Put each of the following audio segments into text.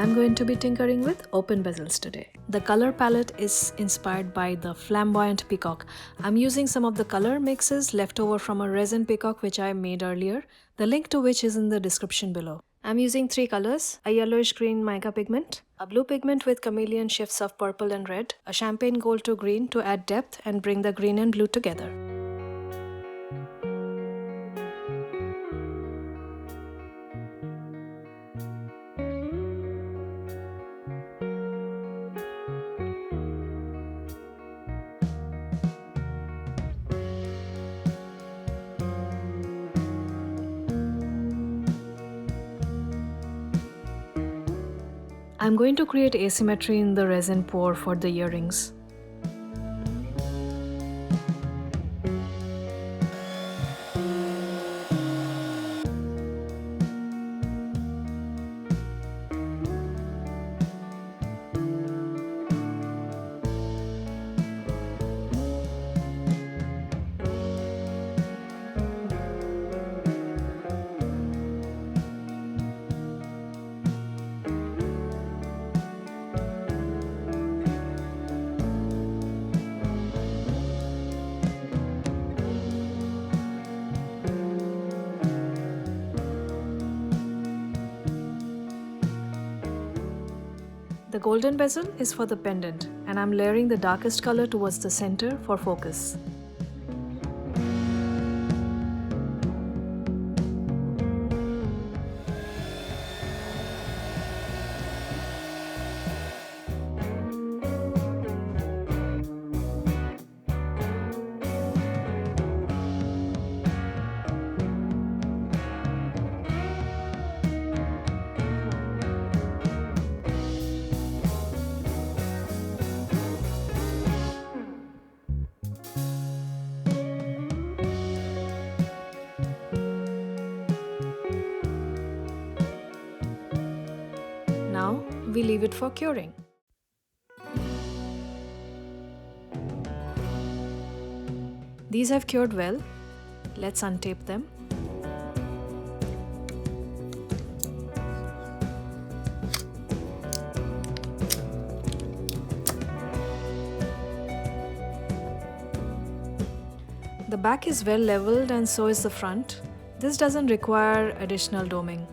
I'm going to be tinkering with open bezels today. The color palette is inspired by the flamboyant peacock. I'm using some of the color mixes left over from a resin peacock which I made earlier, the link to which is in the description below. I'm using 3 colors, a yellowish green mica pigment, a blue pigment with chameleon shifts of purple and red, a champagne gold to green to add depth and bring the green and blue together. I'm going to create asymmetry in the resin pour for the earrings. The golden bezel is for the pendant, and I'm layering the darkest color towards the center for focus. Now we leave it for curing. These have cured well. Let's untape them. The back is well leveled and so is the front. This doesn't require additional doming.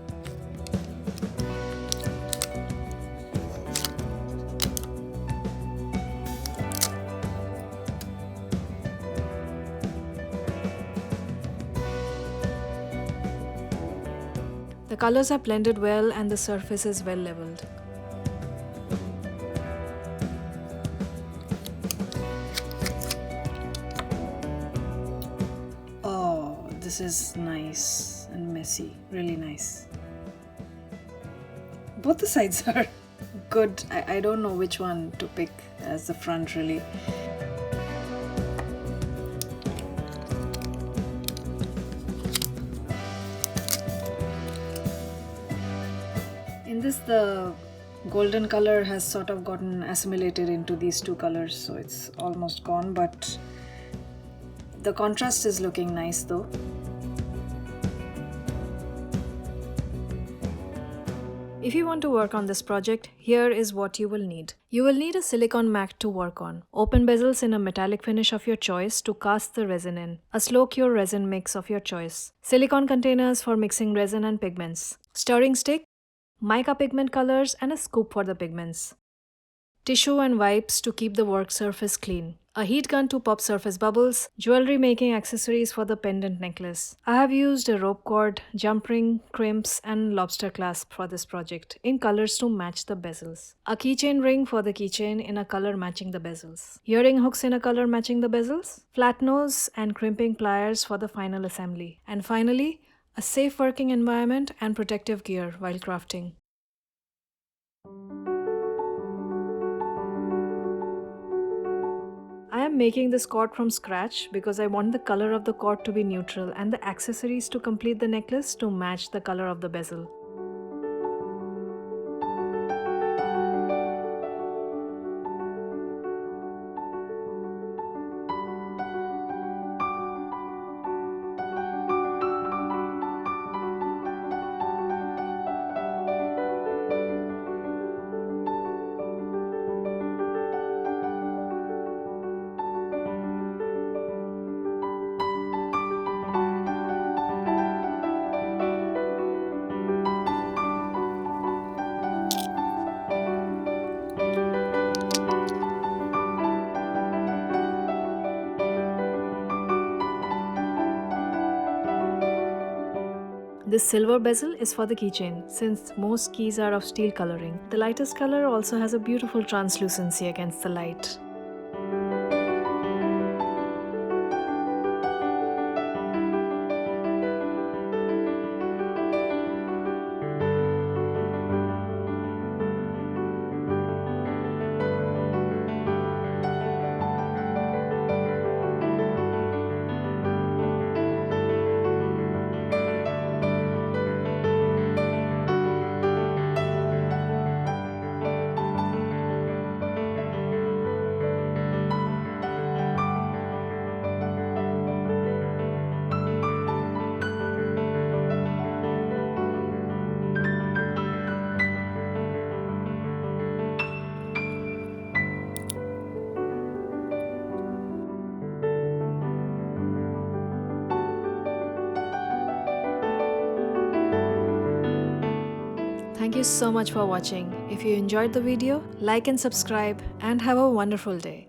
The colors are blended well and the surface is well leveled. Oh, this is nice and messy, really nice. Both the sides are good. I don't know which one to pick as the front really. In this, the golden color has sort of gotten assimilated into these two colors, so it's almost gone, but the contrast is looking nice though. If you want to work on this project, here is what you will need. You will need a silicone mat to work on, open bezels in a metallic finish of your choice to cast the resin in, a slow cure resin mix of your choice, silicone containers for mixing resin and pigments, stirring stick, mica pigment colors and a scoop for the pigments, tissue and wipes to keep the work surface clean, a heat gun to pop surface bubbles, jewelry making accessories for the pendant necklace. I have used a rope cord, jump ring, crimps and lobster clasp for this project in colors to match the bezels, a keychain ring for the keychain in a color matching the bezels, earring hooks in a color matching the bezels, flat nose and crimping pliers for the final assembly, and finally, a safe working environment and protective gear while crafting. I am making this cord from scratch because I want the color of the cord to be neutral and the accessories to complete the necklace to match the color of the bezel. This silver bezel is for the keychain, since most keys are of steel coloring. The lightest color also has a beautiful translucency against the light. Thank you so much for watching. If you enjoyed the video, like and subscribe, and have a wonderful day.